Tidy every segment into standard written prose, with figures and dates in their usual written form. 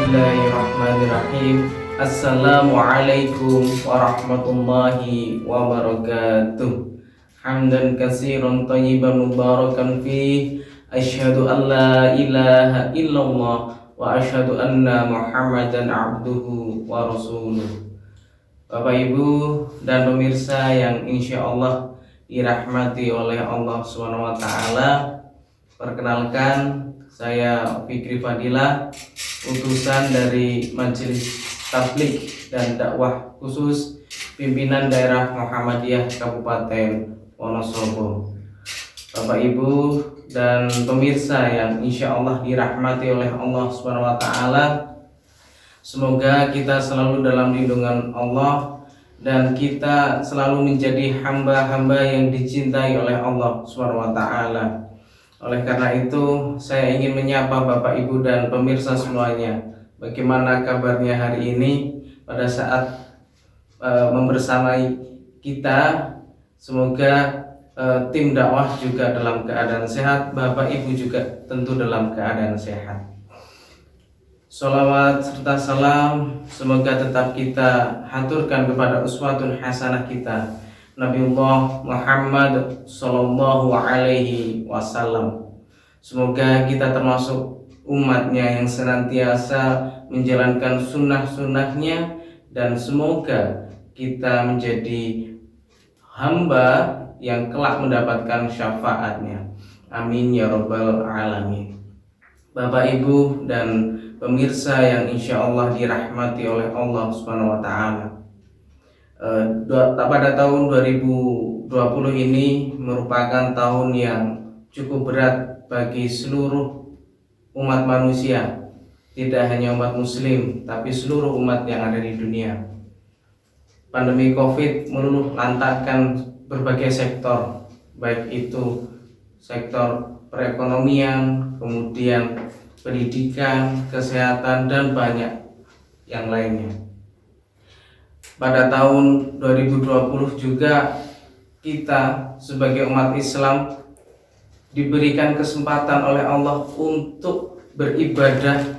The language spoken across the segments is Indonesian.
Bismillahirrahmanirrahim. Assalamualaikum warahmatullahi wabarakatuh. Hamdan katsiran thayyiban mubarakan fi. Asyhadu an la ilaha illallah wa asyhadu anna Muhammadan abduhu wa rasuluh. Bapak Ibu dan pemirsa yang insya Allah dirahmati oleh Allah Subhanahu wa taala, perkenalkan saya Fikri Fadilah, utusan dari Majelis Tabligh dan Dakwah Khusus Pimpinan Daerah Muhammadiyah Kabupaten Wonosobo. Bapak Ibu dan pemirsa yang insya Allah dirahmati oleh Allah Subhanahu wa taala, semoga kita selalu dalam lindungan Allah dan kita selalu menjadi hamba-hamba yang dicintai oleh Allah Subhanahu wa taala. Oleh karena itu, saya ingin menyapa Bapak Ibu dan pemirsa semuanya. Bagaimana kabarnya hari ini pada saat membersamai kita? Semoga tim dakwah juga dalam keadaan sehat, Bapak Ibu juga tentu dalam keadaan sehat. Sholawat serta salam semoga tetap kita haturkan kepada uswatun hasanah kita, Nabiullah Muhammad Sallallahu Alaihi Wasallam. Semoga kita termasuk umatnya yang senantiasa menjalankan sunnah-sunnahnya, dan semoga kita menjadi hamba yang kelak mendapatkan syafaatnya. Amin ya rabbal alamin. Bapak Ibu dan pemirsa yang insya Allah dirahmati oleh Allah Subhanahu wa taala, pada tahun 2020 ini merupakan tahun yang cukup berat bagi seluruh umat manusia, tidak hanya umat muslim tapi seluruh umat yang ada di dunia. Pandemi Covid meluluh lantakkan berbagai sektor, baik itu sektor perekonomian, kemudian pendidikan, kesehatan, dan banyak yang lainnya. Pada tahun 2020 juga kita sebagai umat Islam diberikan kesempatan oleh Allah untuk beribadah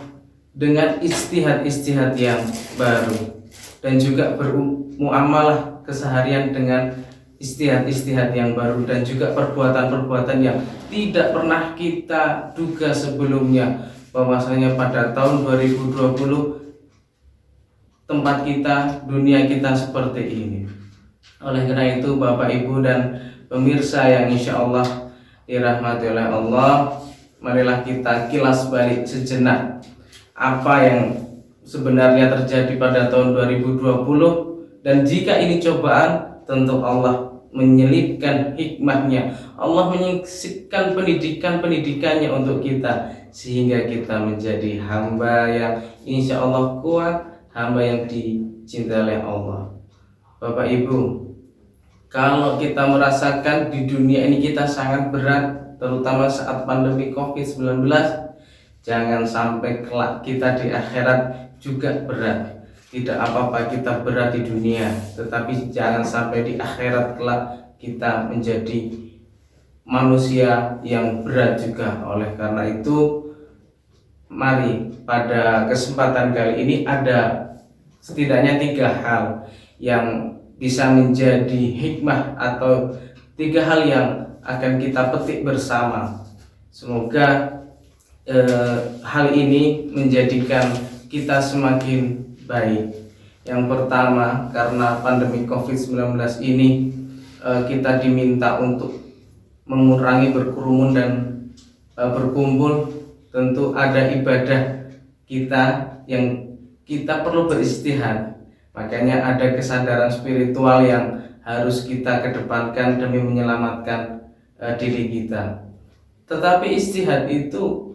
dengan istihad-istihad yang baru, dan juga bermuamalah keseharian dengan istihad-istihad yang baru, dan juga perbuatan-perbuatan yang tidak pernah kita duga sebelumnya, bahwasanya pada tahun 2020 tempat kita, dunia kita seperti ini. Oleh karena itu Bapak Ibu dan pemirsa yang insya Allah dirahmati oleh Allah, marilah kita kilas balik sejenak apa yang sebenarnya terjadi pada tahun 2020. Dan jika ini cobaan, tentu Allah menyelipkan hikmahnya, Allah menyisipkan pendidikannya untuk kita, sehingga kita menjadi hamba yang insya Allah kuat, hamba yang dicintai oleh Allah. Bapak Ibu, kalau kita merasakan di dunia ini kita sangat berat, terutama saat pandemi COVID-19, jangan sampai kelak kita di akhirat juga berat. Tidak apa-apa kita berat di dunia, tetapi jangan sampai di akhirat kelak kita menjadi manusia yang berat juga. Oleh karena itu, mari pada kesempatan kali ini ada setidaknya 3 hal yang bisa menjadi hikmah, atau 3 hal yang akan kita petik bersama. Semoga hal ini menjadikan kita semakin baik. Yang pertama, karena pandemi COVID-19 ini kita diminta untuk mengurangi berkerumun dan berkumpul. Tentu ada ibadah kita yang kita perlu beristihad, makanya ada kesadaran spiritual yang harus kita kedepankan demi menyelamatkan diri kita. Tetapi istihad itu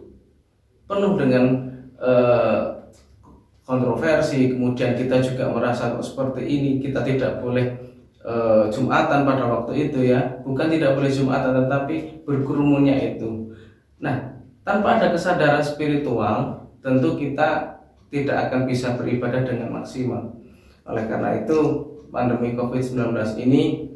penuh dengan kontroversi, kemudian kita juga merasa seperti ini, kita tidak boleh Jumatan pada waktu itu ya, bukan tidak boleh Jumatan tetapi berkerumunnya itu. Nah, tanpa ada kesadaran spiritual, tentu kita tidak akan bisa beribadah dengan maksimal. Oleh karena itu, pandemi COVID-19 ini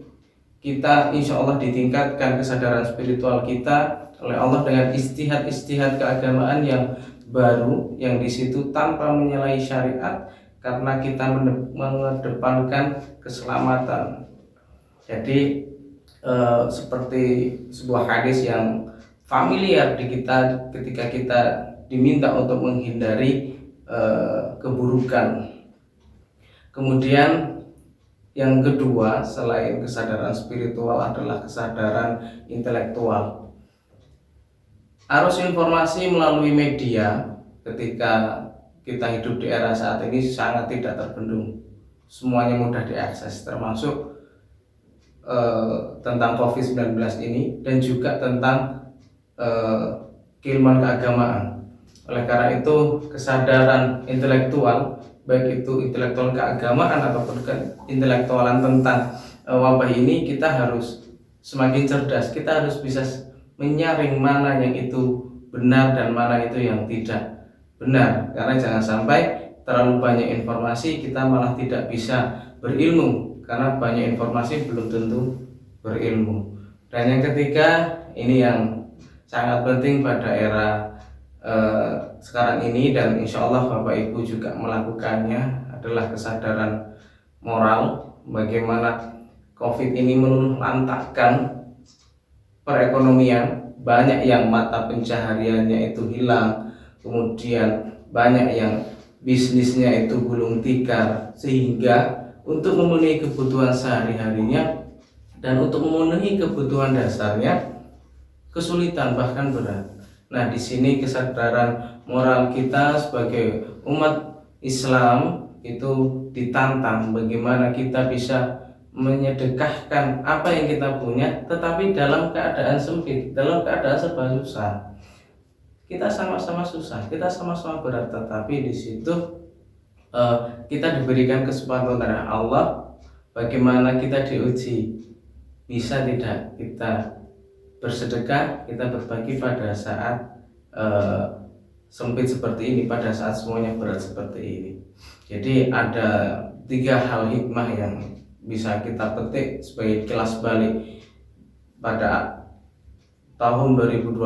kita insya Allah ditingkatkan kesadaran spiritual kita oleh Allah dengan istihad-istihad keagamaan yang baru yang di situ tanpa menyalahi syariat, karena kita mengedepankan keselamatan. Jadi seperti sebuah hadis yang familiar di kita ketika kita diminta untuk menghindari keburukan. Kemudian yang kedua, selain kesadaran spiritual adalah kesadaran intelektual. Arus informasi melalui media ketika kita hidup di era saat ini sangat tidak terbendung. Semuanya mudah diakses, termasuk tentang COVID-19 ini dan juga tentang keilmuan keagamaan. Oleh karena itu, kesadaran intelektual, baik itu intelektual keagamaan ataupun intelektualan tentang wabah ini, kita harus semakin cerdas. Kita harus bisa menyaring mana yang itu benar dan mana itu yang tidak benar, karena jangan sampai terlalu banyak informasi kita malah tidak bisa berilmu, karena banyak informasi belum tentu berilmu. Dan yang ketiga, ini yang sangat penting pada era sekarang ini, dan insya Allah Bapak Ibu juga melakukannya, adalah kesadaran moral. Bagaimana COVID ini melantakkan perekonomian, banyak yang mata pencahariannya itu hilang, kemudian banyak yang bisnisnya itu gulung tikar, sehingga untuk memenuhi kebutuhan sehari-harinya dan untuk memenuhi kebutuhan dasarnya kesulitan, bahkan berat. Nah, di sini kesadaran moral kita sebagai umat Islam itu ditantang, bagaimana kita bisa menyedekahkan apa yang kita punya, tetapi dalam keadaan sempit, dalam keadaan serba susah. Kita sama-sama susah, kita sama-sama berat, tetapi di situ kita diberikan kesempatan dari Allah, bagaimana kita diuji. Bisa tidak kita bersedekah, kita berbagi pada saat sempit seperti ini, pada saat semuanya berat seperti ini. Jadi ada 3 hal hikmah yang bisa kita petik sebagai kilas balik. Pada tahun 2020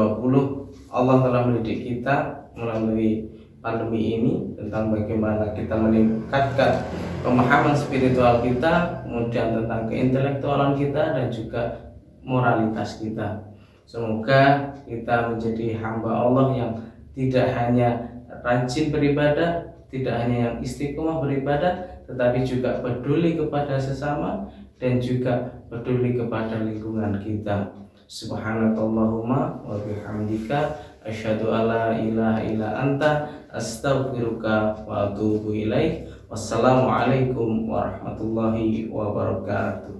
Allah telah mendidik kita melalui pandemi ini tentang bagaimana kita meningkatkan pemahaman spiritual kita, kemudian tentang keintelektualan kita, dan juga moralitas kita. Semoga kita menjadi hamba Allah yang tidak hanya rajin beribadah, tidak hanya yang istiqomah beribadah, tetapi juga peduli kepada sesama dan juga peduli kepada lingkungan kita. Subhanakallahumma wa bihamdika asyhadu alla ilaha illa anta astaghfiruka wa atubu ilaik. Wassalamualaikum warahmatullahi wabarakatuh.